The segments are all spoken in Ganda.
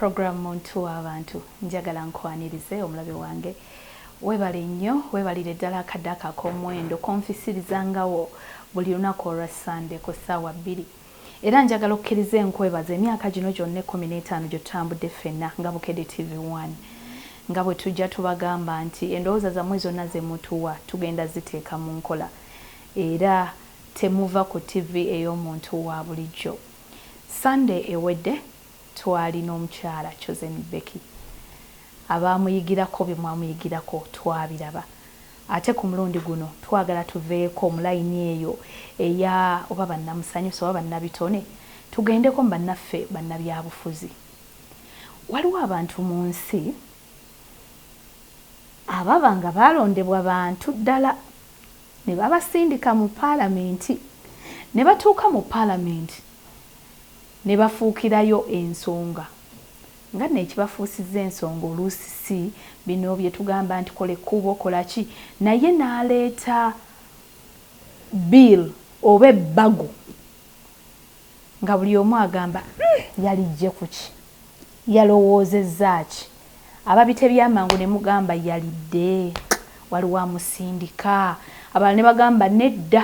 program Omuntu w'abantu njagala nkwanirize omulabe wange webale nnyo webalire ddala akadde ak'omwendo konfisirizangawo buli lunaku olwa Sunday ku ssaawa 2 era njagala okkirize nkwebaza emyaka gino gyonna 15 gyotambudde ffenna nga Bukedde TV1 nga bwe tujja tubagamba nti endowooza zammwe zonna ze mutuwa tugenda ziteeka mu nkola era temuva ku TV ey'omuntu wa bulijjo. Sunday ewedde twalina omukyala Chosen Becky abamuyigirako bye mwamuyigirako twabiraba ate ku mulundi guno twagala tuveeko omulayini eyo eya oba bannamusanyusa oba bannabitone tugendeko mu bannaffe bannabyabufuzi. Waliwo abantu mu nsi ababa nga balondebwa bantu ddala ne babasindika mu paalamenti ne batuuka mu paalamenti ne bafuukirayo ensonga nga nekibafuusizza ensonga oluusi si bino bye tugamba nti kole kubo kolaki naye n'aleeta bill oba ebbago nga buli omu agamba yalijje ku ki yalowoozezza ki ababite byamangu ne mugamba yalidde waliwo amusindika abalala ne bagamba nedda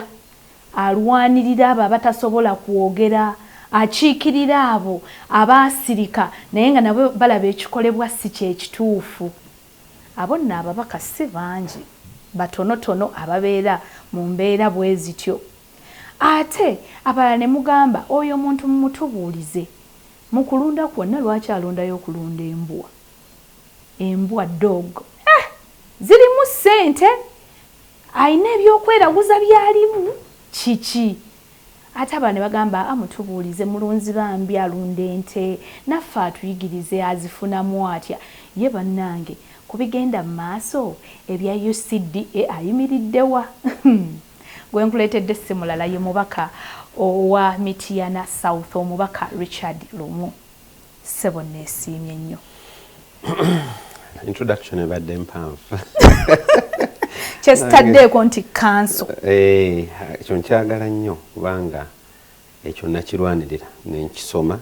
alwanirira abo abatasobola kwogera akiikirira abo abaasirika naye nga nabo balaba ekikolebwa si kyekituufu. Abo nno ababaka si bangi batonotono ababeera mu mbeera bwe zityo. Ate abalala ne mugamba oyo omuntu mumutubuulize mu kulunda kwonna lwaki alondayo okulunda embwa dog zirimu ssente ayina ebyokweraguza byalimu kiki. Ate abalala ne bagamba amutubuulize mulunzi bambi alunda ente naffe atuyigirize azifunamu atya ye bannange ku bigenda mu maaso ebya UCDA ayimiriddewa. Gwe nkuleetedde si mulala ye mubaka owa Mityana South omubaka Richard Lumu. Ssebo neesiimye nnyo. Introduction ebadde mpanvu. Kyesitaddeeko nti kanso. Ekyo nkyagala nnyo kubanga ekyo nakirwanirira nenkisoma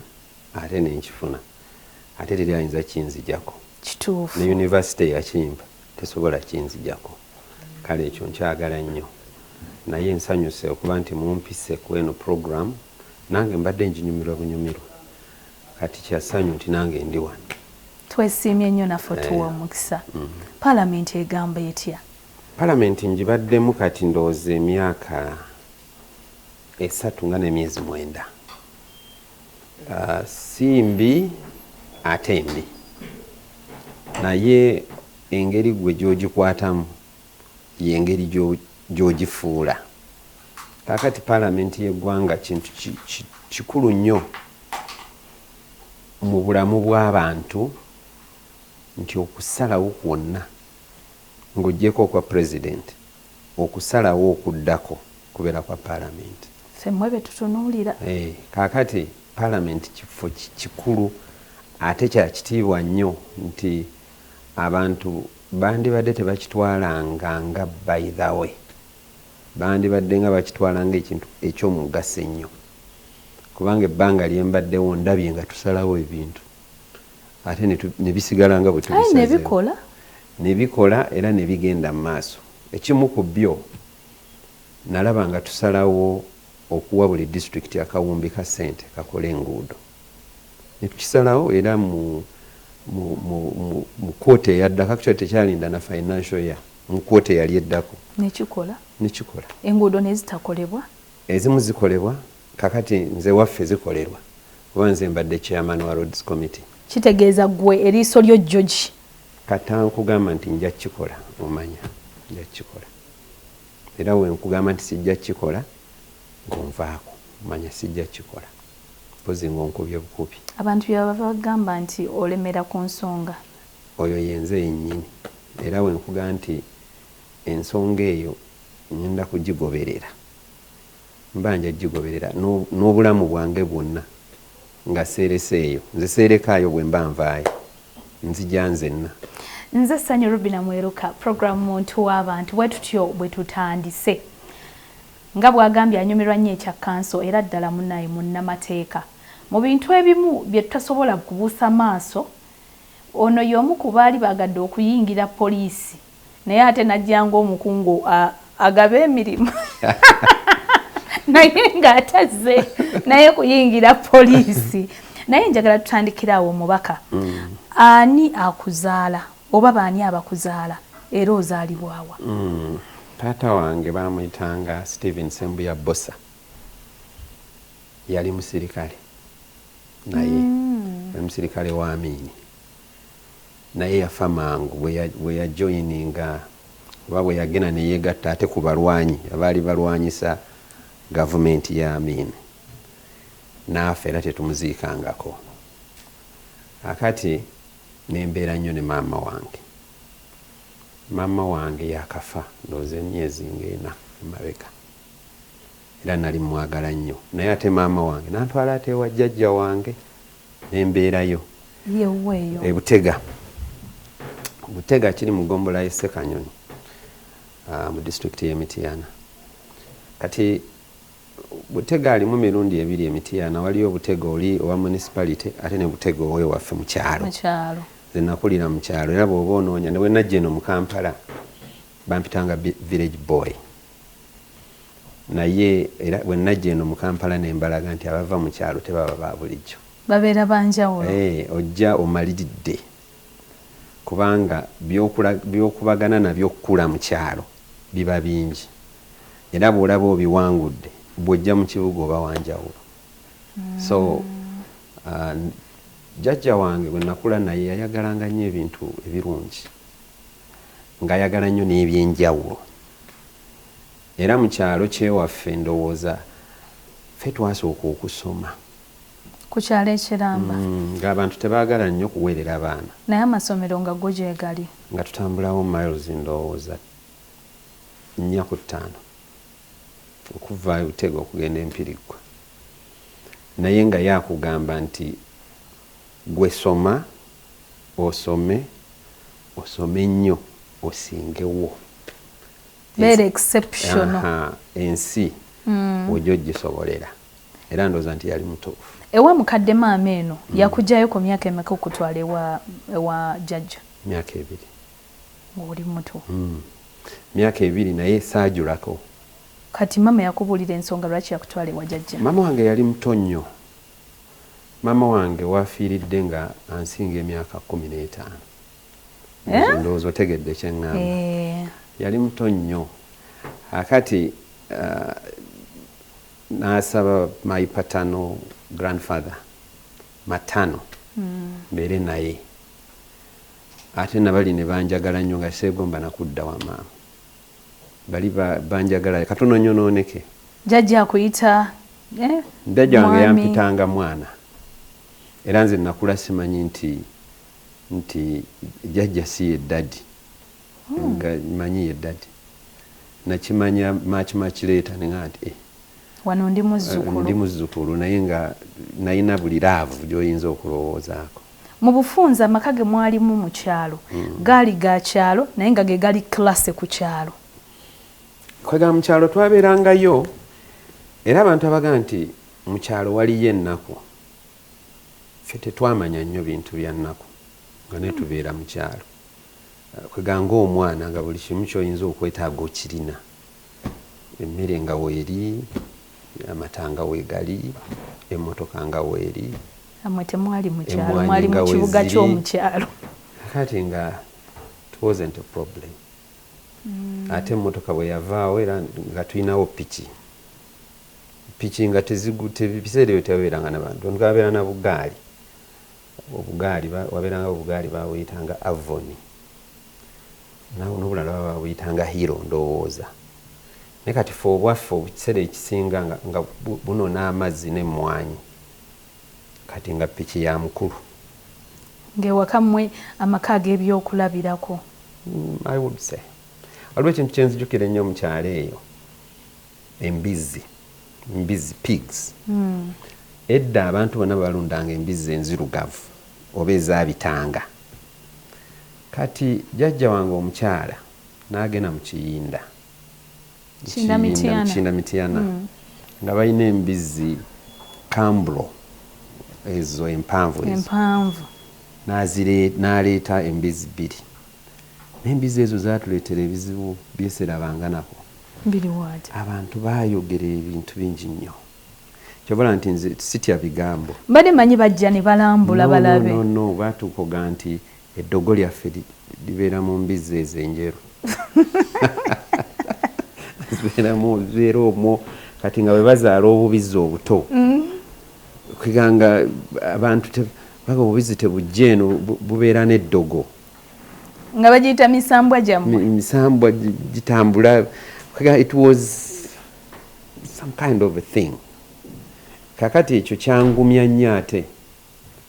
ate nenkifuna ate teri ayinza kinzijjako. Kituufu. Ne university yakimpa tesobola kinzijjako. Kale ekyo nkyagala nnyo. Naye nsanyuse okuba nti mumpise ku eno program nange mbadde njinyumirwa bunyumirwa. Kati kya Ssanyu nti nange ndi wano. Twesiimye nnyo naffe tuwa omukisa. Paalamenti egamba etya? Paalamenti ngibaddemu kati ndowooza emyaka 3 nga n'emyezi 9. Simbi ate mbi. Naye engeri gwe gy'ogikwatamu y'engeri gy'ogifuula. Kakati paalamenti y'eggwanga kintu kikulu nnyo mu bulamu bw'abantu nti okusalawo kwonna ng'oggyeko kwa president okusalawo okuddako kubeera kwa paalamenti. Ffemmwe be tutunuulira. Kaakati paalamenti kifo kikulu ate kya kitiibwa nnyo nti abantu bandibadde tebakitwalanga nga by the way. Bandibadde nga bakitwala ng'ekintu eky'omugaso ennyo. Kubanga ebbanga lyembaddewo ndabye nga tusalawo ebintu ate ne bisigala nga bwe tubisazeewo. Ne bikola era ne bigenda mu maaso. Ekimu ku byo nalaba nga tusalawo okuwa buli district akawumbi ka ssente kakole enguudo. Ne tukisalawo era mu kwote eyaddako actually tekyalinda na financial year mu kwote yali eddako. Nekikola? Nekikola. Enguudo ne zitakolebwa? Ezimu zikolebwa kakati nze waffe zikolerwa kuba nze mbadde chairman wa roads committee. Kitegeeza gwe eriiso lyo George. Kata nkugamba nti nja kikola omanya nja kikola. Era we nkugamba nti sijja kikola ngonvaako manya sijja kikola. Pozi ngonkubye bukubi. Abantu byaba bagamba nti olemera ku nsonga. Oyo yenze yennyini. Era we nkugamba nti ensonga eyo ngenda kugigoberera. Mbanja gigoberera n'obulamu bwange bwonna nga seereseeyo nze seerekaayo bwe mba nvaayo nzija nzenna. Nze Ssanyu Robinah Mweruka program Omuntu w'abantu bwe tutyo bwe tutandise nga bwagambye anyumirwa nnyo ekya kanso era ddala munnaye munnamateeka mu bintu ebimu bye tutasobola kubuusa maaso ono y'omu ku baali bagadde okuyingira poliisi naye ate najja ng'omukungu agaba emirimu naye ng'atazze naye kuyingira poliisi. Naye njagala tutandikira awo Omubaka. Ani akuzaala oba baani abakuzaala era ozaalibwawa? Taata wange baamuyitanga Stephen Sembuya Bosa. Yali musirikale naye musirikale wa Amini. Naye yafa mangu bwe yajoyininga oba bwe yagenda ne yeegatta ate ku balwanyi abaali balwanyisa gavumenti ya Amini. Naafe era tetumuziikangako. Akati nembeera nnyo ne maama wange. Maama wange yakafa ndowooza emyezi ng'ena emabega. Era nali mwagala nnyo. Naye ate maama wange nantwala ate ewa jjajja wange nembeerayo. Yeweeyo. Butega. Butega kiri mu ggombolola y'e Ssekanyonyi mu disitulikiti y'e Mityana. Kati Butega alimu mirundi ebiri e Mityana. Waliyo Butega oli owa municipality ate ne Butega ow'ewaffe mu kyalo. Nze nakulira mu kyalo era bw'oba onoonya ne bwe najja eno mu Kampala bampitanga village boy. Naye era bwe najja eno mu Kampala ne mbalaga nti abava mu kyalo tebaba ba bulijjo. Babeera banjawulo. Ojja omaliridde kubanga by'okubagana nabyo okukula mu kyalo biba bingi. Era bw'olaba obiwangudde bw'ojja mu kibuga oba wanjawulo. So jjajja wange bwe nakula naye yayagalanga nnyo ebintu ebirungi ng'ayagala nnyo n'ebyenjawulo. Era mu kyalo kyewaffe ndowooza ffe twasooka okusoma ku kyalo ekiramba ng'abantu tebaagala nnyo kuweerera abaana. Naye amasomero nga go gyegali nga tutambulawo miles ndowooza 4 ku 5 okuva Butega okugenda Empirigwa. Naye nga yakugamba nti gwe soma osome nnyo osingewo. Very exceptional. Ensi ojja ogisobolera. Era ndowooza nti yali mutuufu. Ewa mukadde maama eno yakugjayo ku myaka emeka okutwala ewa jjajja? Myaka 2. Ng'oli muto. Myaka 2 naye saajulako. Kati mama yakubuulira ensonga lwaki yakutwala ewa jjajja? Mama wange yali muto nnyo. Mama wange wafiiridde nga ansinga emyaka 15. Ndowooza otegedde kye ŋŋamba. Yali muto nnyo. Akati n'asaba my paternal grandfather matano mbeere naye. Ate nabali ne banjagala nnyo nga seegomba nakudda wa maama. Bali banjagala katono nnyo nooneke. Jjajja akuyita jjajja wange yampitanga mwana. Era nze nakula simanyi nti jjajja si ye daddy. Nga manyi ye daddy. Nakimanya much later nga nti wano ndi muzzukulu. Ndi muzzukulu naye nga nalina buli laavu gy'oyinza okulowoozaako. Mu bufunza amaka ge mwalimu mu kyalo gaali ga kyalo naye nga ge gali classe ku kyalo. Kwegala mu kyalo twabeerangayo era abantu abaga nti mu kyalo waliyo ennaku. Ffe tetwamanya nnyo bintu bya nnaku nga ne tubeera mu kyalo. Kweganga omwana nga buli kimu ky'oyinza okwetaaga okirina. Emmere nga weeri, amata nga weegali, emmotoka nga weeri. Amwe temwali mu kyalo, mwali mu kibuga ky'omu kyalo. Kati nga it wasn't a problem. Ate emmotoka bwe yavaawo era nga tulinawo piki. Piki nga ebiseera ebyo tebabeeranga n'abantu. Twabeera na bugaali. Obugaali wabeeranga obugaali baabuyitanga Avoni. N'obulala baba babuyitanga Hero ndowooza. Naye kati ffe obwaffe ekiseera ekisinga nga buno n'amazzi n'emmwanyi. Kati nga piki ya mukulu. Ng'ewaka mmwe amaka ag'ebyokulabirako. I would say. Waliwo ekintu kye nzijukira ennyo mu kyalo eyo. Embizzi pigs. Edda abantu bonna balundanga embizzi enzirugavu oba ezaabitanga. Kati jjajja wange omukyala n'agenda mu kiyinda. Kiyinda Mityana. Nga balina embizzi Kambro ezo empanvu n'aleeta embizi 2 n'embizi ezo zaatuleetera ebizibu byeserabanga nako abantu baayogera ebintu bingi nnyo kyobola nti nze sitya bigambo mbadde manyi bajja ne balambula balabe no baatukoga nti eddogo lyaffe libeera mu mbizi ez'enjeru zibeera omwo kati nga bwe bazaala obubizi obuto kweganga abantu baga obubizi tebujja eno bubeera n'eddogo nga bagiyita misambwa gyammwe misambwa gitambula it was some kind of a thing kakati ekyo kyangumya nnyo ate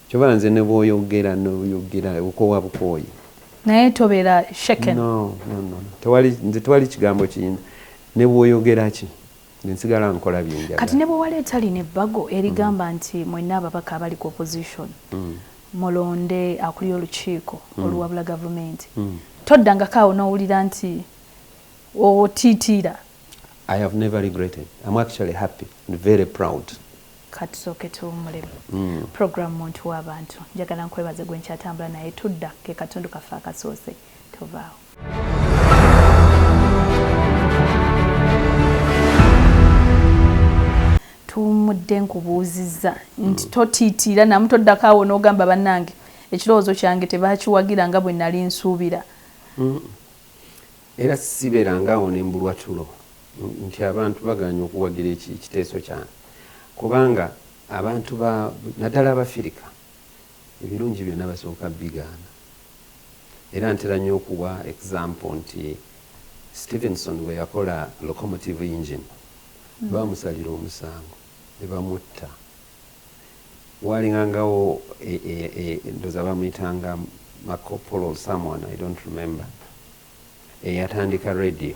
kyoba nze ne bw'oyogera bukowa bukooyi naye tobeera shaken no nze tewali kigambo kiyinza ne bw'oyogera ki nsigala nkola byenjagala kati ne bwe waleeta lino ebbago erigamba nti mwenna ababaka abali ku opposition mulonde akulira olukiiko oluwabula gavumenti toddangako awo n'owulira nti otiitiira I have never regretted. I'm actually happy and very proud. Katusooke tuwummulemu program muntu w'abantu njagala nkwebaze gwe nkyatambula naye tudda ke katundu kaffe akasoose tovaawo. Tuwummudde nkubuuzizza nti totiitiira namu toddako awo n'ogamba bannange ekirowoozo kyange tebakiwagira nga bwe nali nsuubira. Era sibeeranga awo ne mbulwa tulo nti abantu baganya okuwagira ekiteeso kyange kubanga abantu naddala abafirika ebirungi byonna basooka bigaana era ntera nnyo okuwa example nti Stevenson bwe yakola locomotive engine bamusalira omusango ne bamutta walingangawo ndoza bamuyitanga Macopolo someone I don't remember eyatandika radio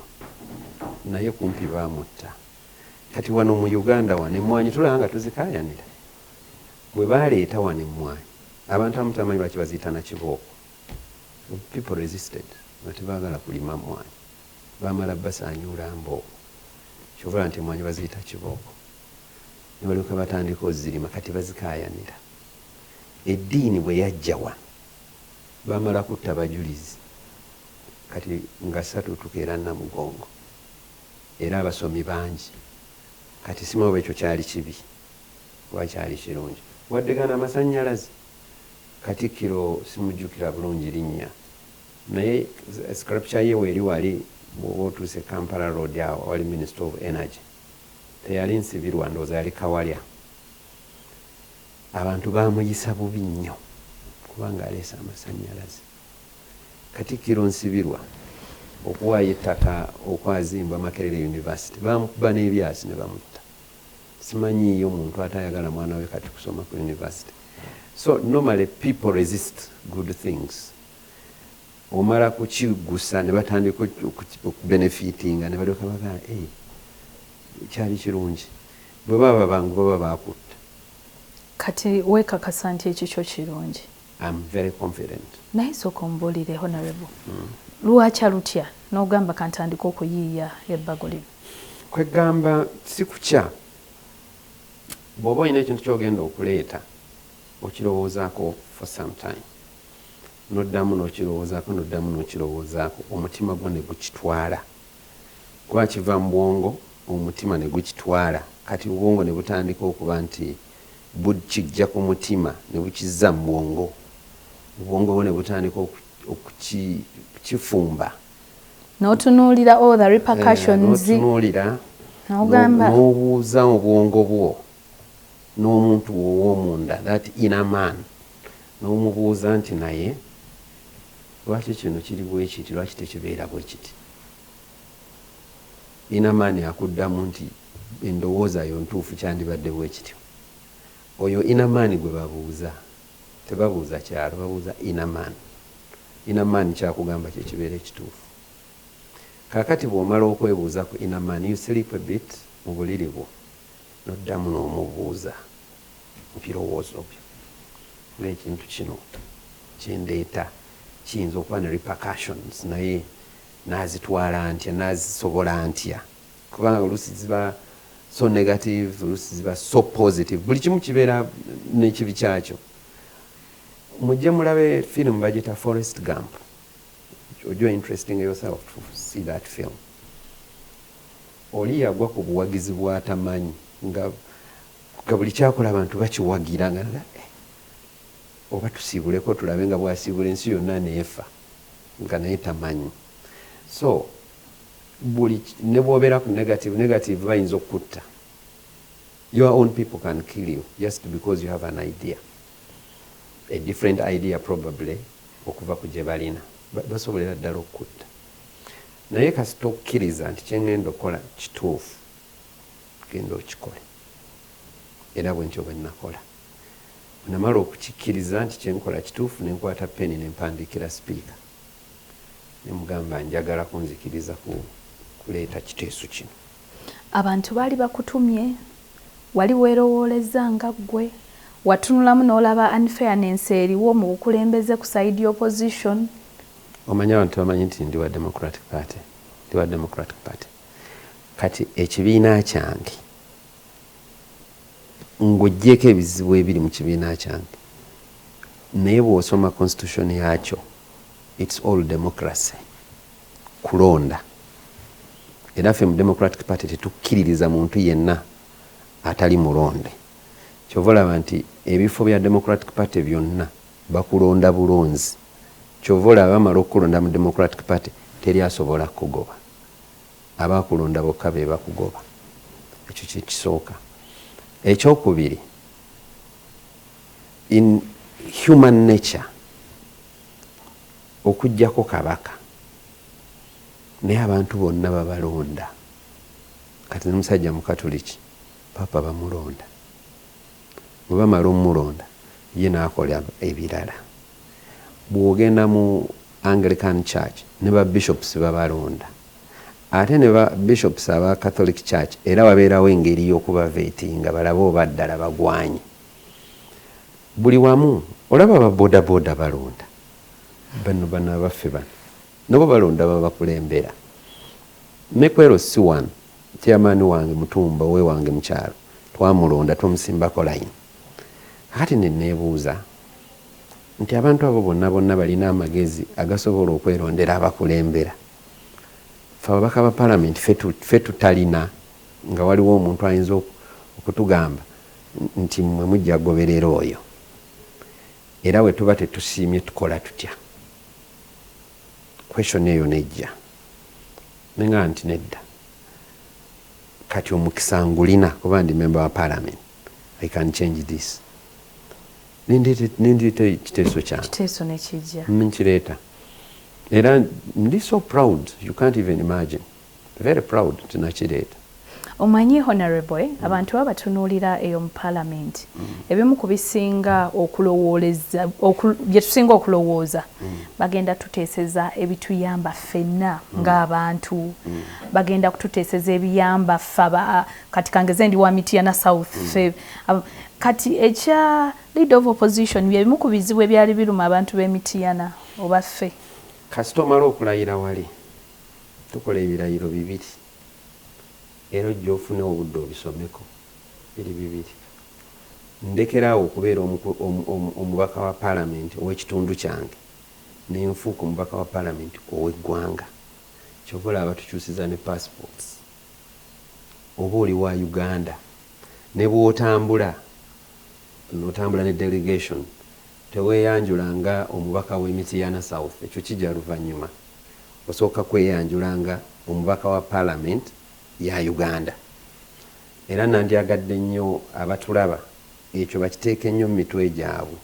naye kumpi bamutta kati wano mu Uganda wano emmwanyi tulanga tuzikaayanira bwe baleeta wano emmwanyi abantu amutamanyi lwaki baziyita na kibooko people resisted nga tebaagala kulima mmwanyi bamala basaanyula mboobo kyovula nti emmwanyi baziyita kibooko ne balyoka batandika ozirima kati bazikaayanira eddiini bwe yajja wano bamala kutta bajulizi kati nga 3 tukeera Namugongo era abasomi bangi kati simawe ekyo kyali kibi wakyali kirungi waddegana amasannyalaze Katikkiro simujjukira bulungi linnya naye sculpture ye weeri wali bw'oba otuuse Kampala Road awo wali Minister of Energy teyali nsibirwa ndowooza yali Kawalya abantu baamuyisa bubi nnyo kubanga aleese amasannyalaze Katikkiro nsibirwa okuwaayo ettaka okwazimba Makerere University bamukuba n'ebyasi ne bamutta simanyiiyo omuntu atayagala mwana we kati kusoma ku university so normally people resist good things omala kukigusa ne batandika okubenefitinga ne balyoka bagamba kyali kirungi bwe baba bangu baba bakutta kati weekakasa nti ekikyo kirungi. I'm very confident. Naye sooka ombuulire honorable lwakya lutya n'ogamba kantandika okuyiiya ebbago lino? Kwegamba si kukya bw'oba olina ekintu ky'ogenda okuleeta okirowoozaako for some time n'oddamu n'okirowoozaako omutima gwo ne gukitwala kuba kiva mu bwongo omutima ne gukitwala kati obwongo ne butandika okuba nti bukijja ku mutima ne bukizza mu bwongo obwongo bwo ne butandika okukifumba n'otunuulira all the repercussions n'obuuza obwongo bwo n'omuntu ow'omunda that inner man n'omubuuza nti naye lwaki kino kiri bwe kiti lwaki tekibeera bwe kiti inner man akuddamu nti endowooza yo ntuufu kyandibadde bwe kityo oyo inner man gwe babuuza tebabuuza kyalo babuuza inner man kyakugamba kyekibeera ekituufu kakati bw'omala okwebuuza ku inner man you sleep a bit mu buliri bwo n'oddamu n'omubuuza mu birowoozo byo ng'ekintu kino kindeeta kiyinza okuba ne repercussions naye naazitwala ntya naazisobola ntya kubanga oluusi ziba so negative oluusi ziba so positive buli kimu kibeera n'ekibi kyakyo. Mujje mulabe film bagita Forrest Gump. You're interesting yourself to see that film. Oli yagwa ku buwagizi bwa Tamanyi nga buli kyakola abantu bakiwagira nga oba tusiibuleko tulabe nga bwasiibula ensi yonna neefa nga naye Tamanyi. So buli ne bw'obeera ku negative bayinza okutta. Your own people can kill you just because you have an idea, a different idea probably okuva ku gye balina basobolera ddala okutta. Naye kasita okkiriza nti kyengenda okukola kituufu genda okikole era bwe ntyo bwe nnakola. Namala okukikkiriza nti kyenkola kituufu nenkwata peni nempandiikira sipiika nemugamba njagala kunzikiriza kuleeta kiteeso kino. Abantu baali bakutumye wali weerowooleza nga ggwe watunulamu n'olaba unfairness eriwo mu bukulembeze ku side opposition? Omanya abantu bamanyi nti ndi wa Democratic Party. Kati ekibiina kyange ng'oggyeko ebizibu ebiri mu kibiina kyange naye bw'osoma constitution yaakyo it's all democracy, kulonda. Era ffe mu Democratic Party tetukkiririza muntu yenna atali mulonde. Kyova olaba nti ebifo bya Democratic Party byonna bakulonda bulonzi. Kyova olaba bamala okukulonda mu Democratic Party teri asobola kugoba. Abakulonda bokka be bakugoba. Ekyo kye kisooka. Ekyokubiri, in human nature okuggyako kabaka naye abantu bonna babalonda. Kati n'omusajja mu Katoliki papa bamulonda. Bwe bamala omulonda ye n'akola ebirala. Bw'ogenda mu Anglican Church ne ba bishops babalonda. Ate ne ba bishops aba Catholic Church era wabeerawo engeri y'okubaveetinga balabe oba ddala bagwanye. Buli wamu olaba ba bodaboda balonda. Bano abaffe bano nabo balonda babakulembera. Mekwero si wano chairman wange Mutumba we wange mukyalo twamulonda tumusimbako line. Kati neneebuuza nti abantu abo bonna balina amagezi agasobola okwerondera abakulembera. Ffe ababaka ba Parliament ffe tutalina nga waliwo omuntu ayinza okutugamba nti mmwe mujja goberera oyo. Era we tuba tetusiimye tukola tutya. Question eyo nejja. Nenga nti nedda. Kati omukisa ngulina kuba ndi member wa Parliament. I can change this. Nindite kiteeso kyange. Kiteeso ne kijja. Nkireta. Era ndi so proud, you can't even imagine. Very proud tunakireta. Omanyi honorable abantu abatunuulira eyo mu Parliament ebimu ku bisinga okulowooleza bye tusinga okulowooza bagenda tuteeseza ebituyamba ffenna ng'abantu bagenda kututeeseza ebiyamba ffe kati kangeze ndi wa Mityana South ffe kati ekya leader of opposition bye bimu ku bizibu ebyali biruma abantu b'e Mityana oba ffe. Kasita omala okulayira wali tukola ebirayiro bibiri. Era ojja ofune obudde obisomeko biri bibiri. Ndekeraawo okubeera omubaka wa Parliament ow'ekitundu kyange nenfuuka omubaka wa Parliament ow'eggwanga. Kyova olaba tukyusiza ne passports. Oba oli wa Uganda ne bw'otambula n'otambula ne delegation teweeyanjula nga omubaka w'e Mityana South. Ekyo kijja luvannyuma. Osooka kweyanjula nga omubaka wa Parliament ya Uganda. Era nandyagadde nnyo abatulaba ekyo bakiteeke nnyo mu mitwe gyabwe.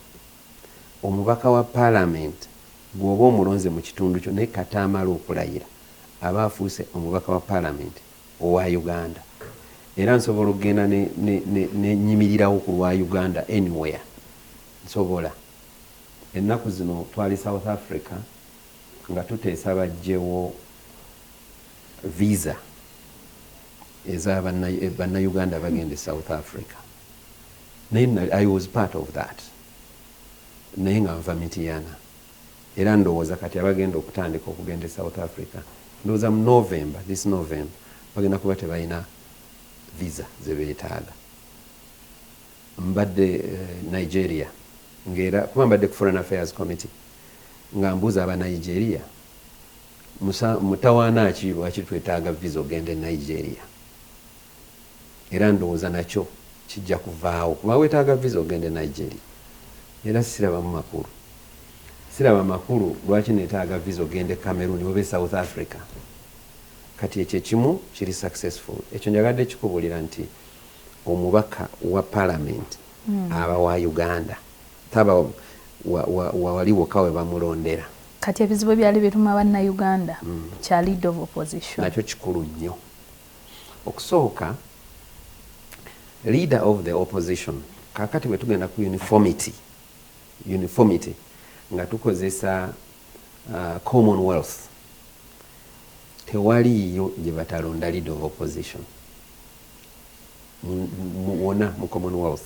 Omubaka wa Parliament bw'oba omulonze mu kitundu kyo naye kati amala okulayira aba afuuse omubaka wa Parliament owa Uganda. Era nsobola okugenda nenyimirirawo ku lwa Uganda anywhere. Nsobola. Ennaku zino twali South Africa nga tuteesa bajjewo visa eza bannayuganda bagende South Africa. I was part of that. Naye nga nva Mityana. Era ndowooza kati abagenda okutandika okugenda South Africa ndowooza mu November, this November bagenda kuba tebalina visa ze beetaaga. Mbadde Nigeria ngera kuba mbadde ku Foreign Affairs Committee nga mbuuza aba Nigeria mutawaana ki lwaki twetaaga visa ogende Nigeria, era ndowooza nakyo kijja kuvaawo kuba weetaaga visa ogende Nigeria. Era siraba makulu lwaki neetaaga visa ogende Cameroon oba South Africa. Kati ekyo ekimu kiri successful. Ekyo njagadde kikubuulira nti omubaka wa parliament aba wa Uganda taba wali wokka we bamulondera. Kati ebizibu byali bituma bannayuganda kya leader of opposition. Nakyo kikulu nnyo. Okusooka leader of the opposition kakati bwe tugenda ku uniformity nga tukozesa commonwealth tewaliyo gye batalonda leader of opposition wona mu commonwealth.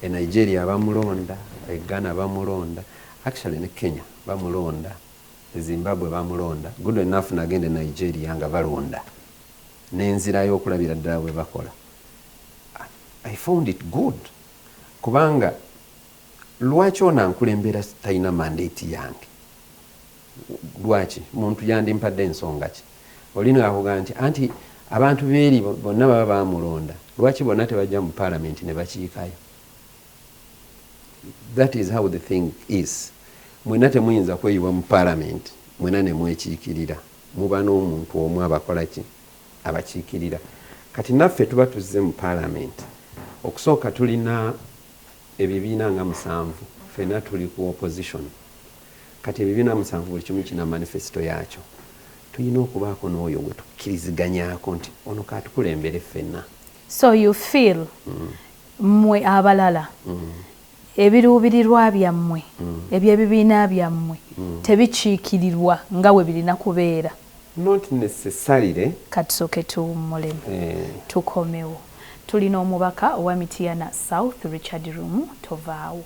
E Nigeria bamulonda, e Ghana bamulonda, actually ne Kenya bamulonda, e Zimbabwe bamulonda. Good enough nagende Nigeria nga balonda n'enzira y'okulabira ddala bwe bakola. I found it good kubanga lwaki onankulembera talina mandate yange? Lwaki muntu yandimpadde ensonga ki? Olina akugaa nti anti abantu beeri bonna baba bamulonda, lwaki bonna tebajja mu parliament ne bakiikayo? That is how the thing is. Mwena temuyinza kweyiwa mu parliament, mwena ne mwekiikirira. Muba n'omuntu omu abakola ki? Abakiikirira. Kati naffe tuba tuzze mu parliament. Okusooka tulina ebibiina nga 7, ffenna tuli ku opposition. Kati ebibiina 7 buli kimu kina manifesto yaakyo. Tulina okubaako n'oyo gwe tukkiriziganyako nti ono katukulembere ffenna. So you feel mmwe abalala ebiruubirirwa byammwe ebyebibiina byammwe tebikiikirirwa nga bwe birina kubeera? Not necessarily. Katusooke tuwummulemu tukomewo. Tulina omubaka owa Mityana South Richard Lumu, tovaawo.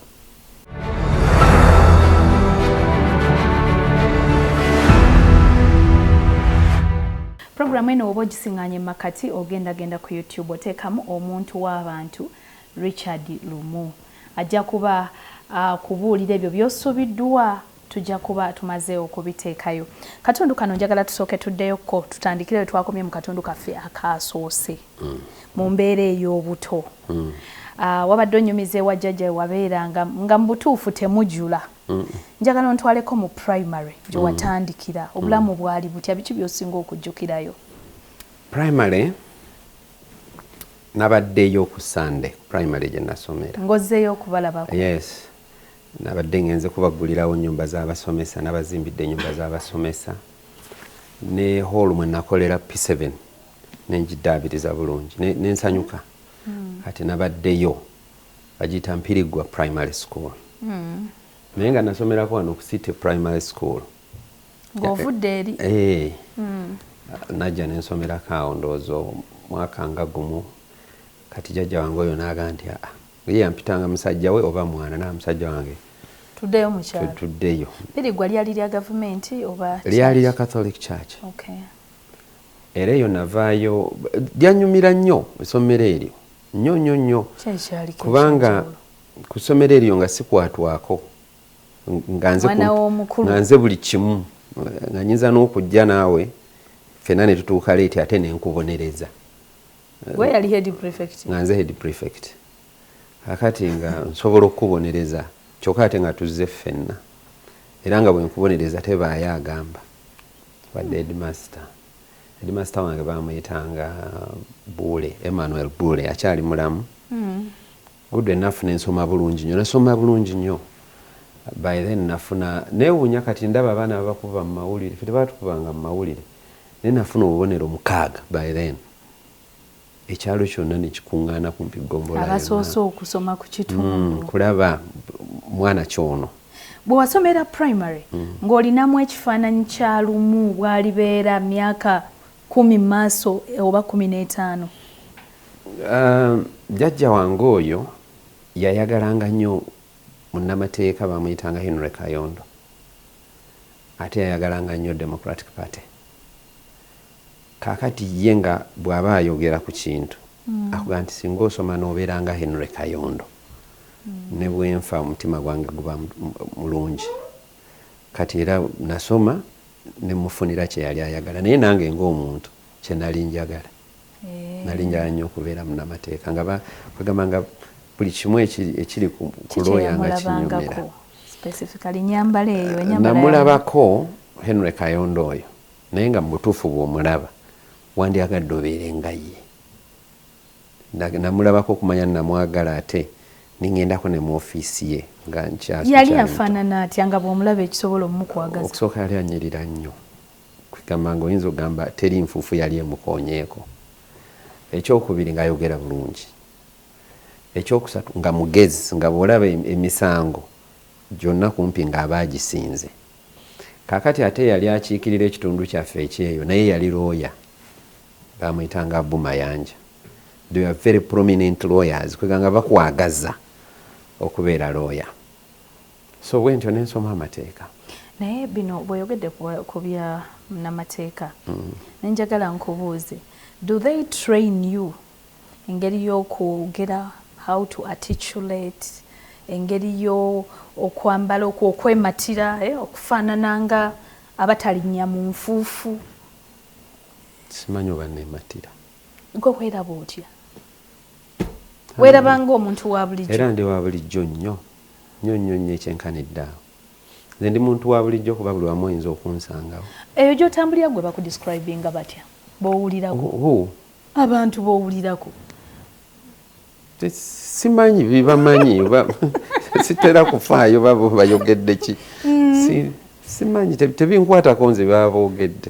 Programu eno oba ogisinganye makati ogenda ku YouTube oteekamu omuntu w'abantu Richard Lumu. Ajja kuba kubuulira ebyo by'osubiddwa tujja kuba tumaze okubiteekayo. Katundu kano njagala tusooke tuddeyoko tutandikire we twakomye mu katundu kaffe akaasoose mu mbeera ey'obuto. Wabadde onyumiza ewa jjajja wabeeranga nga mu butuufu temujjula. Njagala ontwaleko mu primary gye watandikira. Obulamu bwali butya, biki by'osinga okujjukirayo? Primary nabaddeyo ku Sunday primary gye nasomera. Ngozzeeyo okubalabako? Yes. Nabadde ngenze kubaggulirawo nnyumba z'abasomesa, nabazimbidde ennyumba z'abasomesa ne hall mwe nakolera P7 nengidaabiriza bulungi nensanyuka. Kati nabaddeyo bagiyita Mpirigwa Primary School. Naye nga nasomerako wano ku City Primary School. Ng'ovudde eri? Najja nensomerako awo ndowooza mwaka nga gumu. Kati jjajja wange oyo n'aga nti ye yampitanga musajja we oba mwana na musajja wange tuddeyo mu kyalo. Tuddeyo. Mpirigwa lyali lya gavumenti oba lyali lya Catholic Church. Okay. Era eyo navaayo lyanyumira nnyo essomero eryo nnyo kubanga ku ssomero eryo nga sikwatwako nga nze buli kimu nga nyinza n'okujja naawe ffenna ne tutuuka leeti ate nenkubonereza. Gwe yali head prefect? Nga nze head prefect. Akati nga nsobola okubonereza kyokka ate nga tuzze ffenna era nga bwe nkubonereza tebaayo agamba wadde headmaster wange bamuyitanga Bule, Emmanuel Bule, akyali mulamu. Good enough nensoma bulungi nnyo, nasoma bulungi nnyo. By then nafuna neewuunya kati ndaba abaana abakuba mu mawulire, ffe tebaatukubanga mu mawulire, naye nafuna obubonero 6 by then. Ekyalo kyonna ne kikuŋŋaana kumpi ggombolola. Abasoose okusoma ku kitundu. Kulaba mwana kyono. Bwe wasomera primary ng'olinamu ekifaananyi kya Lumu bw'alibeera myaka 10 maaso oba 15? Jjajja wange oyo yayagalanga nnyo munnamateeka bamuyitanga Henry Kayondo. Ate yayagalanga nnyo Democratic Party. Kaakati ye nga bw'aba ayogera ku kintu akuga nti singa osoma n'obeera nga Henry Kayondo ne bwenfa omutima gwange guba mulungi. Kati era nasoma ne mufunira kye yali ayagala, naye nange ng'omuntu kye nali njagala. Nali njagala nnyo okubeera munnamateeka nga bagamba nga buli kimu ekiri ku looya nga kinyumira. Namulabako Henry Kayondo oyo, naye nga mu butuufu bw'omulaba wandyagadde obeere nga ye. Namulabako okumanya namwagala ate ningendako ne mu ofiisi ye nga nkyasi. Yali afaanana atya nga bw'omulaba ekisobola omukwagaza? Okusooka yali anyirira nnyo. Kugamba nga oyinza okugamba teri nfuufu yali emukoonyeeko. Ekyokubiri ng'ayogera bulungi. Ekyokusatu nga mugezi, nga bw'olaba emisango gyonna kumpi ng'aba agisinze. Kaakati ate yali akiikirira ekitundu kyaffe ekyeyo, naye yali looya. Bamuyitanga Bumayanja. They are very prominent lawyers. Kweganga bakwagaza okubeera lawyer. So bwentyo nensoma amateeka. Naye bino bw'oyogedde ku bya namateeka, nenjagala nkubuuze, do they train you engeri y'okwogera, how to articulate, engeri y'okwambala, okwematira, okufaanana nga abatalinnya mu nfuufu? Simanyi oba neematira. Gwe weeraba otya? Weeraba ng'omuntu wa bulijjo? Era ndi wa bulijjo nnyo nnyo ekyenkanidde awo. Nze ndi muntu wa bulijjo kuba buli wamu oyinza okunsangawo. Eyo gy'otambulira gwe bakudescribinga batya b'owulirako? Abantu b'owulirako? Simanyi bibamanyi sitera kufaayo babo bayogedde ki. Simanyi tebinkwatako nze baba boogedde.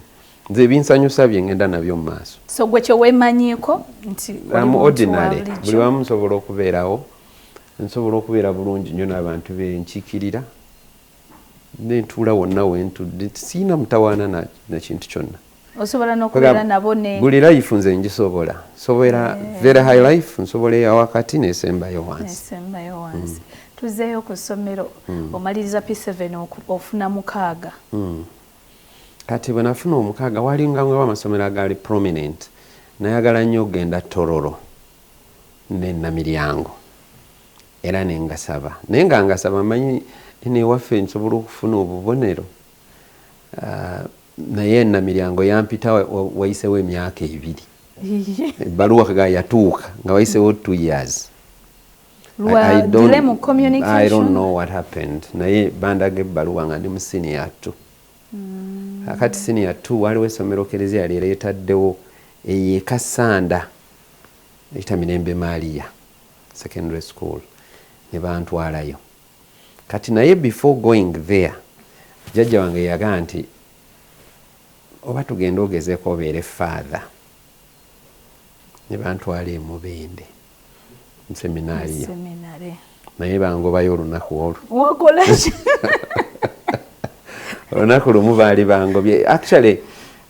Nze binsanyusa bye ngenda nabyo mu maaso. So gwe kye weemanyiiko nti ordinary buli wamu nsobola okubeerawo, nsobola okubeera bulungi nnyo n'abantu benkiikirira, nentuula wonna wentudde, siina mutawaana na kintu kyonna. Osobola n'okubeera nabo ne buli life nze ngisobola. Sobola very high life, nsobola eya wakati n'esembayo wansi. Tuzeeyo ku ssomero, omaliriza P7 ofuna 6. Kati bwe nafuna 6 walinga amasomero agali prominent, nayagala nnyo okugenda Tororo ne Namiryango era nengasaba. Naye nga ngasaba manyi ewaffe nsobola okufuna obubonero. Naye Namiryango yampita wayisewo emyaka 2. Ebbaluwa ga yatuuka nga wayisewo 2 years. I don't know what happened. Naye bandaga ebbaluwa nga ndi mu senior 2. Akati senior 2 waliwo essomero Kkalira yali ereetaddewo Kasanda eyita Mirembe Maria secondary school ne bantwalayo. Kati naye before going there jjajja wange yagaa nti oba tugenda ogezeeko obeere father. Ne bantwala e Mubende mu seminaari. Naye bangobayo olunaku olwo. Wakola ki? Olunaku lumu baali bangobye. Actually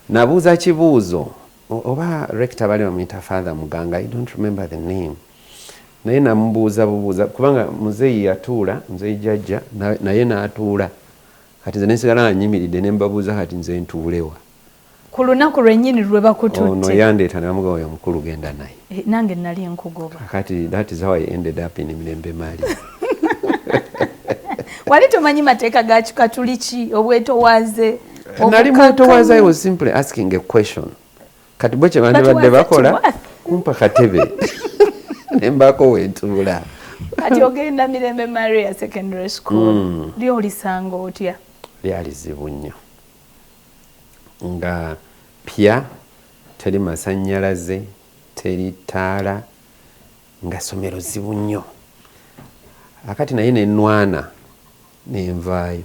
nabuuza kibuuzo oba rector bali bamuyita Father Muganga, I don't remember the name. Naye namubuuza kubanga muzeeyi yatuula, muzeeyi jjajja naye n'atuula. Kati nze nesigala nga nnyimiridde ne mbabuuza kati nze ntuulewa. Ku lunaku lwennyini lwe bakututte. Ono yandeeta ne bamuga oyo mukulu genda naye. Nange nali nkugoba. Kati that is how I ended up in Mirembe Maria. Wali tomanyi mateeka ga Kikatuliki obwetoowaze? Nali mwetoowaze, I was simply asking a question. Kati bwe kye bandibadde bakola kumpa katebe ne mbaako wentuula. Kati ogenda Mirembe Maria Secondary School lyo olisanga otya? Lyali zibu nnyo. Nga pya teri masannyalaze, teri ttaala, nga ssomero zibu nnyo. Akati naye nenwana nenvaayo.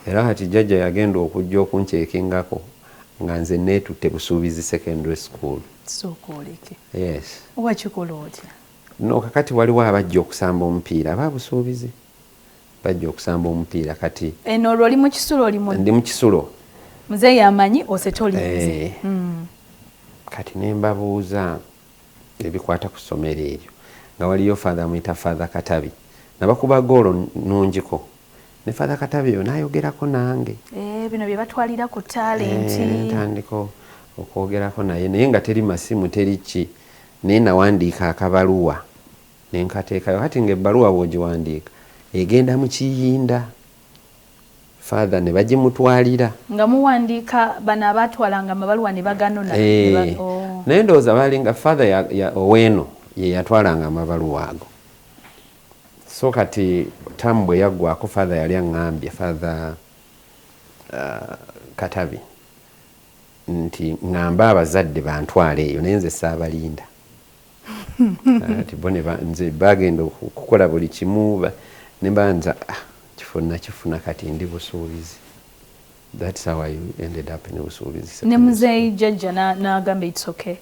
Era kati jjajja yagenda okujja okunkyekingako nga nze neetutte Busuubizi Secondary School. Sooka oleke. Yes. Wakikola otya? No, kakati waliwo abajja okusamba omupiira aba Busuubizi. Bajja okusamba omupiira kati. Eno olwo oli mu kisulo oli mu? Ndi mu kisulo. Muzeeyi amanyi ose tolinze. Kati ne mbabuuza ebikwata ku ssomero eryo. Nga waliyo Father muyita Father Katabi. Nabakuba goolo nungiko. Ne Father Katabi yo nayogerako nange. Bino bye batwalira ku talenti. Ntandiko okwogerako naye nga teri masimu teri ki. naye nawandiika akabaluwa ne nkateekayo kati ng'ebbaluwa bw'ogiwandiika egenda mu kiyinda father ne bagimutwalira nga muwandiika bano abaatwalanga amabaluwa ne baganona naye ndowooza balinga father ow'eno ye yatwalanga amabaluwa ago so kati tamu bwe yaggwako father yali aŋŋambye father Katabi nti ŋŋambe abazadde bantwala eyo naye nze saabalinda ati bo nze bagenda okukola buli kimu ne banza kifuna kati ndi busuubizi. That's how I ended up in busuubizi. Ne muzeeyi jjajja n'agamba it's okay.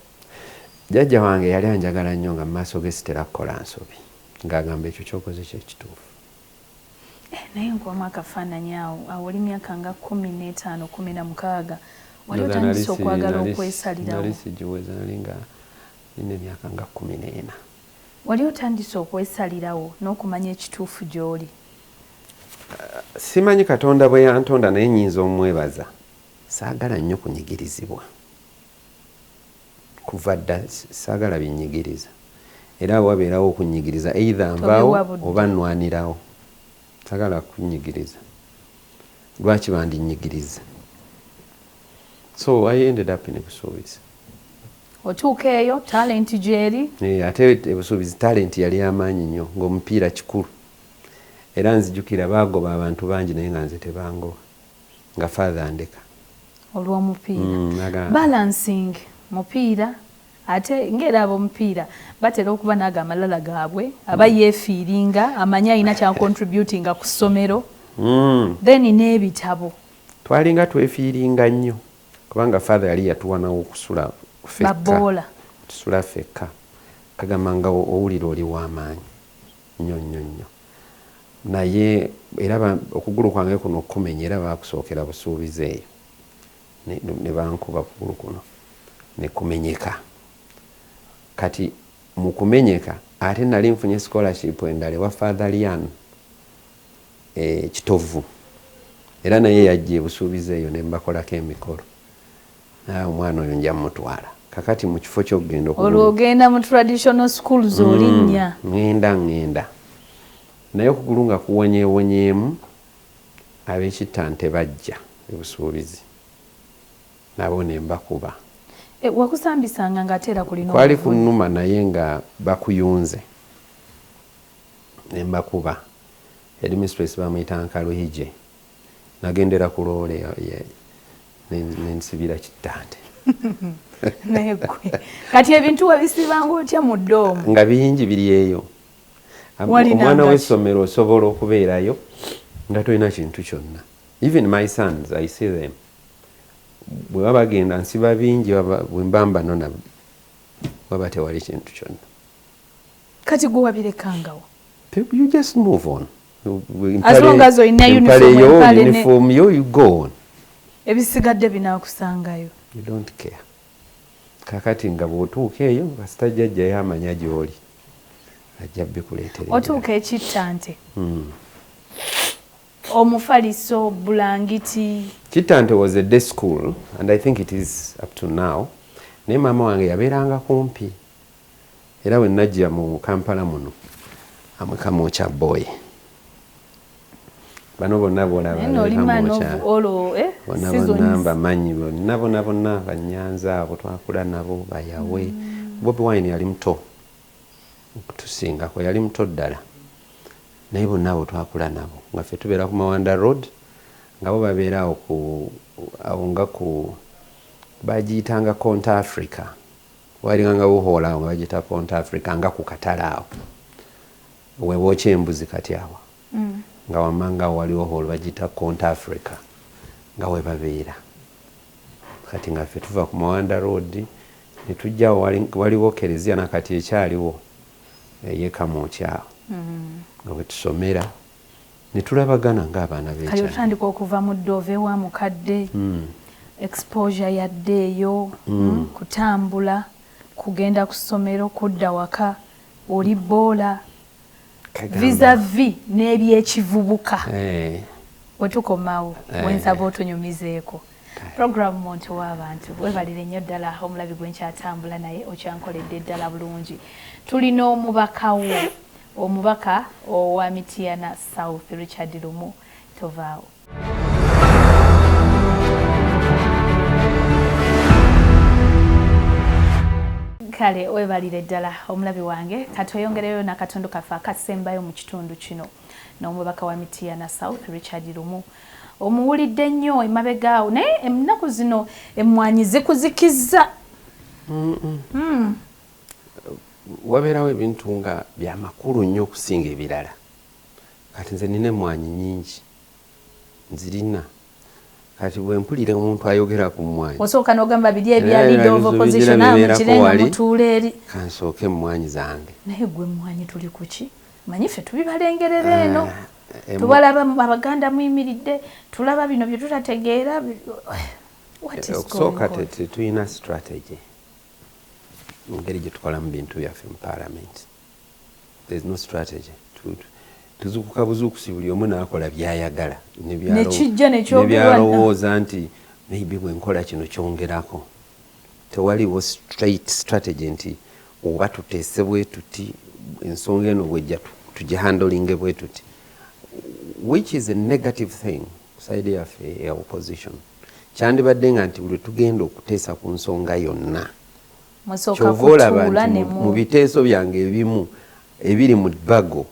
Jjajja wange yali anjagala nnyo nga mu maaso ge sitera kukola nsobi ng'agamba ekyo kyokoze kyekituufu. Naye nkwamu akafaananyi awo oli myaka nga 15 16 wali otandise okwagala okwesalirawo. Nali sigiweza nali nga nina emyaka nga 14. Wali otandise okwesalirawo n'okumanya ekituufu gy'oli. Simanyi Katonda bwe yantonda naye nnyinza omwebaza. Saagala nnyo kunyigirizibwa. Kuva dda saagala binnyigiriza. Era wabeerawo okunyigiriza either nvaawo oba nnwanirawo. Saagala kunyigiriza. Lwaki bandinyigiriza? So I ended up in busuubizi. Otuuka eyo talent gyeri? Ate busuubizi talent yali amaanyi nnyo ng'omupiira kikulu. Era nzijukira baagoba abantu bangi naye nga nze tebangoba nga father andeka olw'omupiira. Balancing mupiira ate ng'era ab'omupiira batera okuba naaga amalala gaabwe aba yeefiiringa amanye alina kyacontributinga ku ssomero then n'ebitabo twalinga twefiiringa nnyo kubanga father yali yatuwanawo okusula ffekka baboola tusula ffekka kagamba nga owulira oli w'amaanyi nnyo nnyo nnyo naye era okugulu kwange kuno okumenya era baakusookera busuubizi eyo ne bankuba kugulu kuno ne kumenyeka kati mu kumenyeka ate nali nfunye scholarship endala ewa Father Lian Kitovu era naye yajja busuubizi eyo ne mbakolako emikolo omwana oyo nja mutwala kakati mu kifo ky'okugenda olwo ogenda mu traditional schools olinnya ŋŋenda naye okugulu nga kuwonyeewonyeemu ab'ekittante bajja ebusuubizi nabo ne mbakuba. Wakusambisanga ng'ateera kulina kwali kunnuma naye nga bakuyunze ne mbakuba. Headmistress bamuyita Nkaluhije nagendera ku loole nensibira kittante. Naye gwe kati ebintu wabisibanga otya mu ddoomu? Nga bingi biri eyo. Omwana w'essomero osobola okubeerayo nga tolina kintu kyonna. Even my sons, I see them. Bwe baba bagenda nsiba bingi bwe mbamba nona baba tewali kintu kyonna. Kati gwe wabirekangawo? You just move on. As long as olina uniform you go on. Ebisigadde binaakusangayo. You don't care. Kakati nga bw'otuuka eyo kasita jjajja yamanya gy'oli. Ajja bikuleetera. Otuuka ekittante. Omufaliso bulangiti. Kittante was a day school and I think it is up to now. Naye maama wange yabeeranga kumpi. Era bwe najja mu Kampala muno amwekamwokya boy. Bano bonna bw'olaba bonna mbamanyi bonna Banyanza abo twakula nabo Bayawe. Bobi Wine yali muto okutusingako yali muto ddala naye bonna abo twakula nabo nga ffe tubeera ku Mawanda Road nga bo babeera awo nga ku bagiyitanga Conta Africa walinga nga buhoola awo nga bagiyita Conta Africa nga ku katale awo wewookya embuzi kati awo nga wamanga waliwo hoolo bagiyita Conta Africa nga we babeera kati nga ffe tuva ku Mawanda Road ne tujjawo waliwo Kereziya nakati ekyaliwo yekamwokyawo nga bwe tusomera ne tulabagana ng'abaana b'ekyalo. Kale otandika okuva mu ddove wa mukadde exposure yadde eyo kutambula kugenda ku ssomero kudda waka oli boola vis-a-vis n'ebyekivubuka bwe tukomawo bwe nsaba otonyumizeeko Program Omuntu w'abantu webalire nnyo ddala omulabi gwenkyatambula naye okyankoledde ddala bulungi. Tulina omubaka owa Mityana South Richard Lumu. Tovaawo. Kale webalire ddala omulabi wange katoyongereyo nakatondo kaffe akasembayo mu kitundu kino n'omubaka wa Mityana South Richard Lumu. Omuwulidde nnyo emabegaawo naye ennaku zino emmwanyi zikuzikizza. Wabeerawo ebintu nga byamakulu nnyo okusinga ebirala. Kati nze nina emmwanyi nnyingi nzirina. Kati bwe mpulira omuntu ayogera ku mmwanyi osooka n'ogamba biri ebya leader of opposition amukirenga mutuula eri kansooke emmwanyi zange. Naye gwe emmwanyi tuli ku ki? Manyi ffe tubibalengerera eno tubalaba Abaganda muyimiridde tulaba bino bye tutategeera. Okusooka tetulina strategy mu ngeri gye tukola mu bintu byaffe mu parliament. There is no strategy. Tuzukuka buzukusi buli omu n'akola by'ayagala nekijja nebyalowooza nti maybe bwe nkola kino kyongerako. Tewaliwo straight strategy nti oba tuteese bwe tuti ensonga eno bwejja tugihandolinge bwe tuti, which is a negative thing side yaffe ya opposition. Kyandibadde nga nti buli tugenda okuteesa ku nsonga yonna kyova olaba nti mu biteeso byange ebimu ebiri mu bago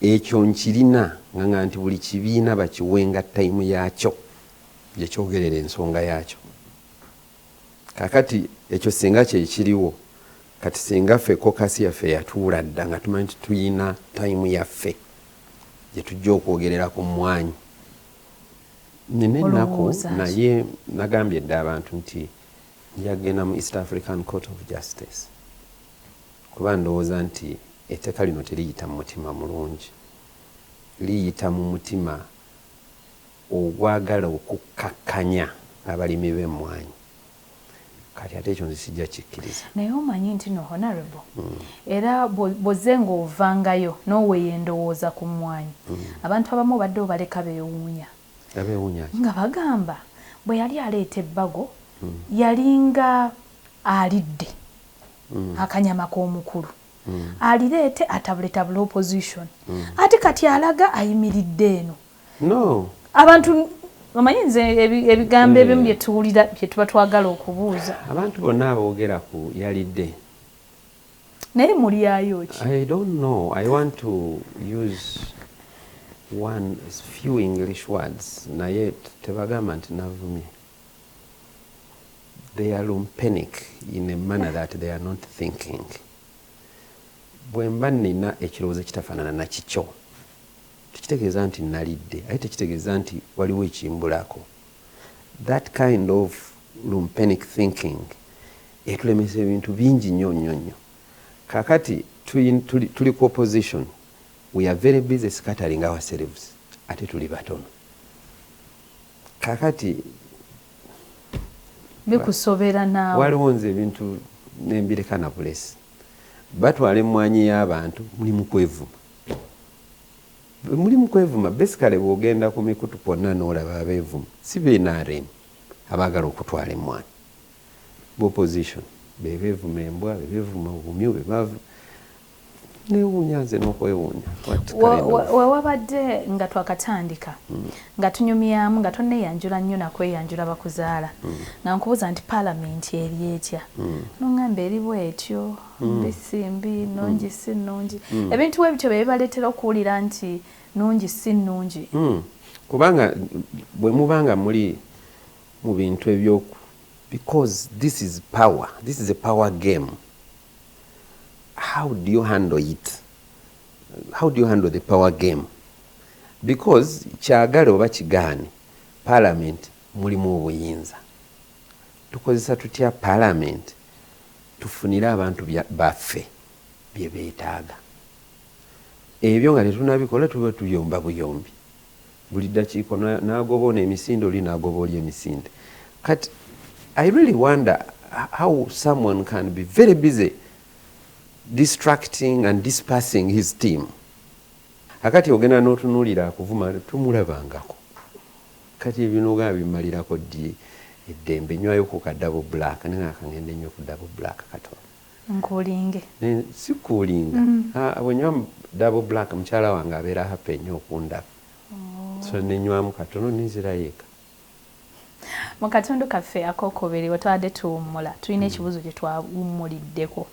ekyo nkirina nga nti buli kibiina bakiwenga tayimu yaakyo gye kyogerera ensonga yaakyo. Kakati ekyo singa kyekiriwo kati singa ffe kokasi yaffe yatuula dda nga tumanyi nti tuyina tayimu yaffe gye tujja okwogerera ku mmwanyi. Nina ennaku naye nagambye dda abantu nti njagenda mu East African Court of Justice kuba ndowooza nti etteeka lino teriyita mu mutima mulungi, liyita mu mutima ogwagala okukkakkanya abalimi b'emmwanyi. Kati ate ekyo nze sijja kikkiriza. Naye omanyi nti no honorable era bw'ozze ng'ovangayo n'oweeyo endowooza ku mmwanyi abantu abamu badde obaleka beewuunya nga bagamba bwe yali aleeta ebbago yalinga alidde akanyama k'omukulu alireete atabuletabula opposition ate kati alaga ayimiridde eno. No, abantu omanyi nze ebigambo ebimu bye tuwulira bye tuba twagala okubuuza. Abantu bonna aboogera ku yalidde naye mulyayo ki? I don't know. I want to use few English words naye tebagamba nti navumye. They are lumpenic in a manner that they are not thinking. Bwe mba nina ekirowoozo ekitafaanana na kikyo tekitegeeza nti nalidde ate tekitegeeza nti waliwo ekimbulako. That kind of lumpenic thinking ekulemesa ebintu bingi nnyo nnyo nnyo. Kakati tuli ku opposition, we are very busy scattering ourselves ate tuli batono. Kakati bikusobera naawe waliwo nze ebintu nembireka na bulesi batwala emmwanyi y'abantu mulimu kwevuma. Basically bw'ogenda ku mikutu kwonna n'olaba abeevuma si beenaaremu abaagala okutwala emmwanyi. Opposition bebeevuma embwa, bebeevuma obumyu, bebaavu neewuunya nze n'okwewuunya. Wewabadde nga twakatandika nga tunyumyamu nga tonneeyanjula nnyo nakweyanjula bakuzaala nga nkubuuza nti paalamenti eri etya n'oŋŋamba eri bw'etyo mbi si mbi nnungi si nnungi ebintu ebityo bye bibaleetera okuwulira nti nnungi si nnungi. Kubanga bwe mubanga muli mu bintu ebyoku because this is power, this is a power game. How do you handle it? How do you handle the power game? Because kyagala oba kigaane parliament mulimu obuyinza. Tukozesa tutya parliament tufunire abantu baffe bye beetaaga. Ebyo nga tetunabikola tuba tuyomba buyombi. Buli ddakiiko n'agoba ono emisinde oli n'agoba oli emisinde. Kati I really wonder how someone can be very busy distracting and dispersing his team. Akati ogenda n'otunuulira akuvuma tumulabangako. kati ebinuga bimalirako ddi eddembe nywayo ku ka double black naye akangende nnyo ku double black katono nkulinge si kulinga bwe nywa double black mukyala wange abeera happy nnyo okundaba so nenywamu katono nenzirayo eka mu katundu kaffe akokubiri we twabadde tuwummula tulina ekibuuzo kye twawummuliddeko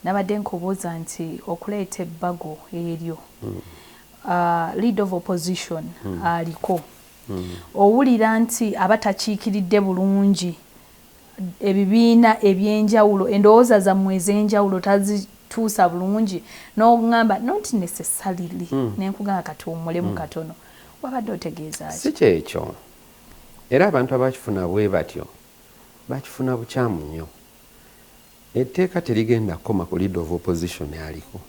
nabadde nkubuuza nti okuleeta ebbago eryo lead of opposition aliko owulira nti abatakiikiridde bulungi ebibiina ebyenjawulo endowooza zammwe ez'enjawulo tazituusa bulungi n'oŋŋamba not necessarily nenkugamba katuwummulemu katono wabadde otegeeza ki si kyekyo era abantu abakifuna bwe batyo bakifuna bukyamu nnyo etteeka terigenda kukoma ku lead of opposition aliko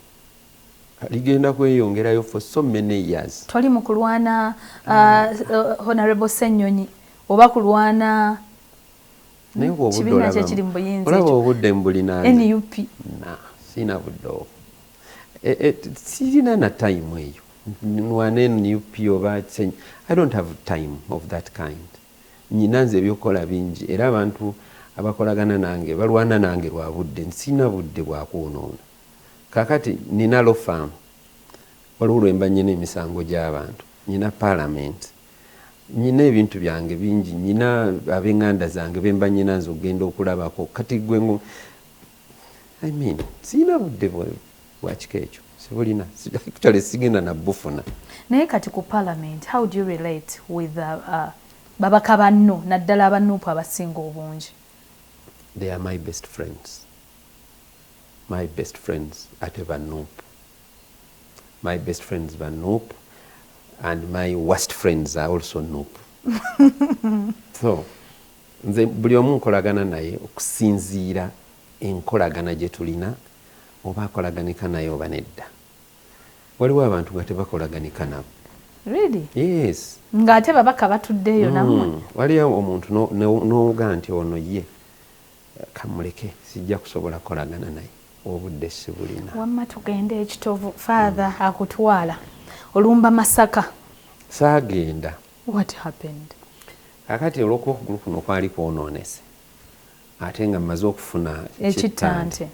ligenda kweyongerayo for so many years toli mu kulwana honorable Ssanyu oba kulwana kibiina kye kiri mu buyinza olaba obudde mbulina NUP sina budde sirina na time eyo nwane NUP oba I don't have time of that kind nyina nze ebyokukola bingi era abantu abakolagana nange balwana nange lwa budde nsina budde bwa kwonoona kakati nina law firm waliwo lwemba nyina emisango gy'abantu nyina parliament nyina ebintu byange bingi nyina ab'enganda zange bemba nyina nze okgenda okulabako kati gwe I mean sina budde bwa kiko ekyo sibulina actually sigenda nabufuna naye kati ku parliament how do you relate with babaka banno naddala abanuupu abasinga obungi they are my best friends ate banuupu my best friends banuupu and my worst friends are also nuupu so nze buli omu nkolagana naye okusinziira enkolagana gye tulina oba akolaganika naye oba nedda waliwo abantu nga tebakolaganika nabo really yes ng'ate babaka batuddeeyo nammwe waliyo omuntu n'oga nti ono ye kamuleke sijja kusobola kukolagana naye obudde sibulina wamma tugende ekitovu father akutwala olumba Masaka saagenda what happened kakati olw'okugulu kuno kwali kwonoonese ate nga mmaze okufuna ekittante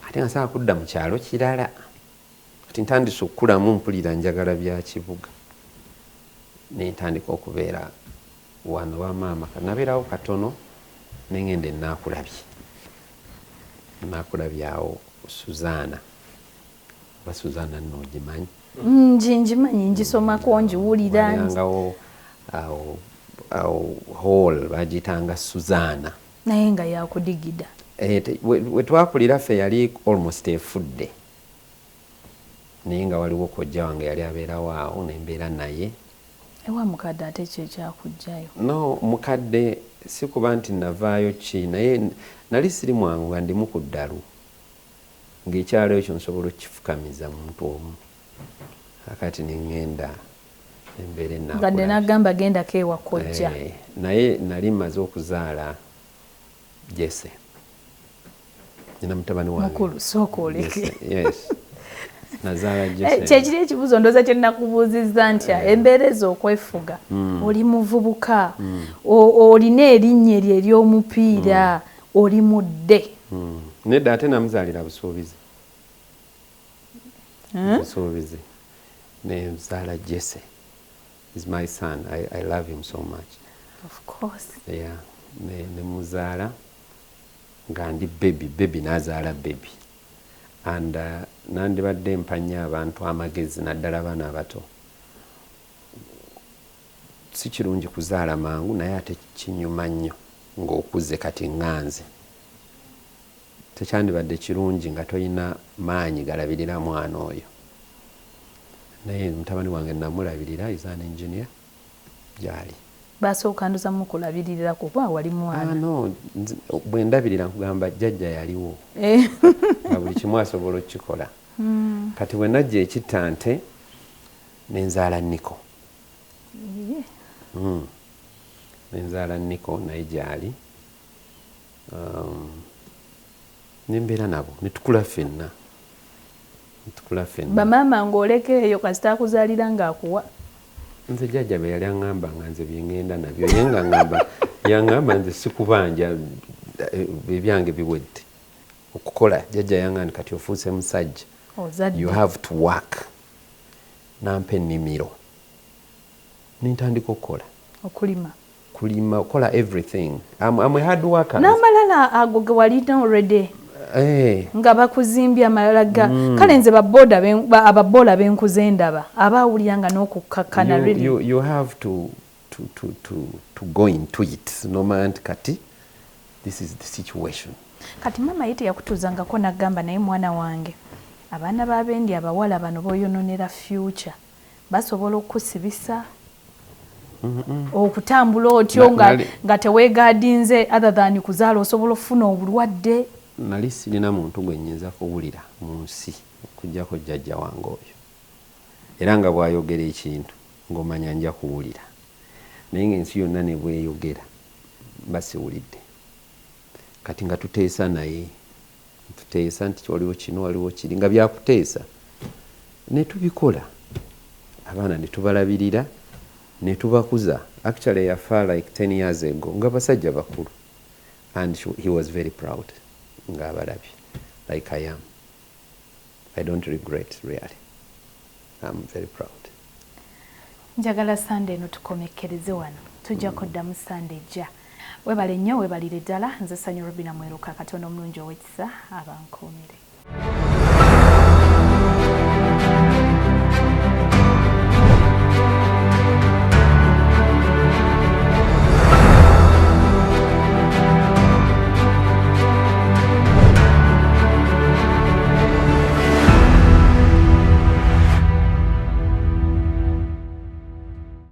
ate nga saa kudda mu kyalo kirala kati ntandise okukulamu mpulira njagala bya kibuga nentandika okubeera wano wa maama nabeerawo katono nengende nakulabyawo Suzana oba Suzana noogimanyi njimanyi ngisomako njiwulira yangawo awo hall bagiyitanga Suzana naye nga yakudigida we twakulira ffe yali almost efudde naye nga waliwo kojja wange yali abeerawo awo nembeera naye ewa mukadde ate kye kyakujjayo no mukadde si kuba nti navaayo ki naye nali siri mwangu nga ndimu ku ddalu ng'ekyalo ekyo nsobola okifukamiza muntu omu akati neŋŋenda embeera gadde nagamba gendako ewa kojja naye nali mmaze okuzaala Jesse nina mutabani wange mukulu sooka oleke yes nazaala Jesse kyekiri ekibuuzo ndooza kye nakubuuzizza ntya embeera ez'okwefuga oli muvubuka olina erinnya eryo ery'omupiira oli mudde nedda ate namuzaalira Busuubizi Busuubizi nezaala Jesse is my son I love him so much of course yeah nemuzaala nga ndi baby nazaala baby and nandibadde mpanya abantu amagezi naddala abaana abato si kirungi kuzaala mangu naye ate kinyuma nnyo ng'okuze kati ŋŋanze tekyandibadde kirungi nga toyina maanyi galabirira mwana oyo naye mutabani wange namulabirira is an engineer gyali basooka ndoza mukulabirira kuba wali mwana no bwe ndabirira nkugamba jjajja yaliwo nga buli kimu asobola okukikola kati bwe najja ekittante nenzaala Niko nenzaala Niko naye gyali nembeera nabo netukula ffenna bamaama ng'oleka eyo kasita akuzaalira ng'akuwa nze jjajja bwe yali aŋŋamba nga nze byengenda nabyo ye nga yaŋŋamba nze sikubanja ebyange biwedde okukola. Jjajja yaŋŋamba nti kati ofuuse musajja, you have to work. Nampa ennimiro nintandika okukola kulima okola everything. I'm a hard worker. N'amalala ago ge walina already nga bakuzimbye amalala ga kale nze ababola benkuze ndaba abaawuliranga n'okukkakkana really. You have to go into it nomanya nti kati this is the situation. Kati mama yite yakutuzangako nagamba naye mwana wange abaana b'abendi abawala bano boyononera future basobola okusibisa okutambula otyo nga teweegadinze other than kuzaala osobola okufuna obulwadde. Nali sirina muntu gwe nnyinza kuwulira mu nsi okuggyako jjajja wange oyo, era nga bw'ayogera ekintu ng'omanya nja kuwulira, naye ng'ensi yonna ne bweyogera basiwulidde. Kati nga tuteesa naye tuteesa nti waliwo kino waliwo kiri nga byakuteesa ne tubikola, abaana ne tubalabirira ne tubakuza. Actually yafa like 10 years ago nga basajja bakulu, and he was very proud nga abalabye like I am. I don't regret really. I'm very proud. Njagala Sunday no tukomekereze wano, tujja kuddamu Sunday ejja. Webale nnyo, webalire ddala. Nze Ssanyu Robinah Mweruka, Katonda omulungi ow'ekisa abankuumire.